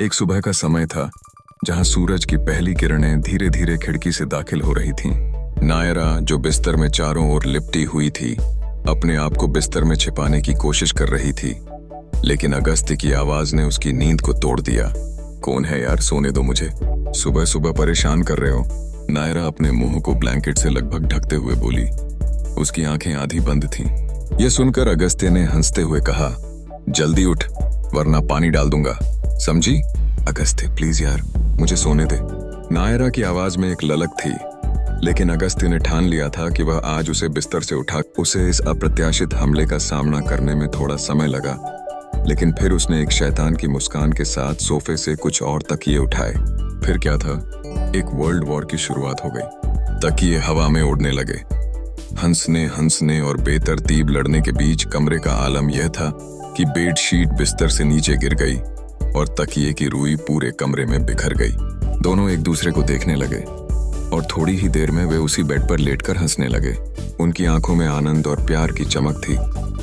एक सुबह का समय था जहां सूरज की पहली किरणें धीरे धीरे खिड़की से दाखिल हो रही थीं। नायरा, जो बिस्तर में चारों ओर लिपटी हुई थी, अपने आप को बिस्तर में छिपाने की कोशिश कर रही थी, लेकिन अगस्त्य की आवाज ने उसकी नींद को तोड़ दिया। कौन है यार, सोने दो मुझे, सुबह सुबह परेशान कर रहे हो। नायरा अपने मुंह को ब्लैंकेट से लगभग ढकते हुए बोली। उसकी आंखें आधी बंद थीं। यह सुनकर अगस्त्य ने हंसते हुए कहा, जल्दी उठ वरना पानी डाल दूंगा, समझी? अगस्त्य प्लीज यार, मुझे सोने दे। नायरा की आवाज में एक ललक थी, लेकिन अगस्त्य ने ठान लिया था कि वह आज उसे बिस्तर से उठा। उसे इस अप्रत्याशित हमले का सामना करने में थोड़ा समय लगा, लेकिन फिर उसने एक शैतान की मुस्कान के साथ सोफे से कुछ और तकिए उठाए। फिर क्या था, एक वर्ल्ड वॉर की शुरुआत हो गई। तकिए हवा में उड़ने लगे। हंसने और बेतरतीब लड़ने के बीच कमरे का आलम यह था कि बेडशीट बिस्तर से नीचे गिर गई और तकिए की रुई पूरे कमरे में बिखर गई। दोनों एक दूसरे को देखने लगे और थोड़ी ही देर में वे उसी बेड पर लेटकर हंसने लगे। उनकी आंखों में आनंद और प्यार की चमक थी,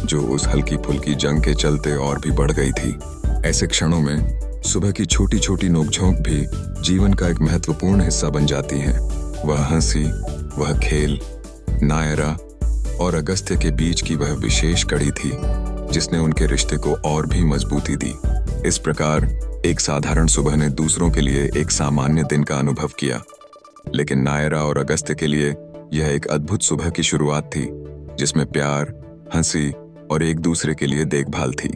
जो उस हल्की फुल्की जंग के चलते और भी बढ़ गई थी। ऐसे क्षणों में सुबह की छोटी छोटी नोकझोंक भी जीवन का एक महत्वपूर्ण हिस्सा बन जाती हैं। वह हंसी, वह खेल, नायरा और अगस्त्य के बीच की वह विशेष कड़ी थी जिसने उनके रिश्ते को और भी मजबूती दी। इस प्रकार एक साधारण सुबह ने दूसरों के लिए एक सामान्य दिन का अनुभव किया, लेकिन नायरा और अगस्त्य के लिए यह एक अद्भुत सुबह की शुरुआत थी, जिसमें प्यार, हंसी और एक दूसरे के लिए देखभाल थी।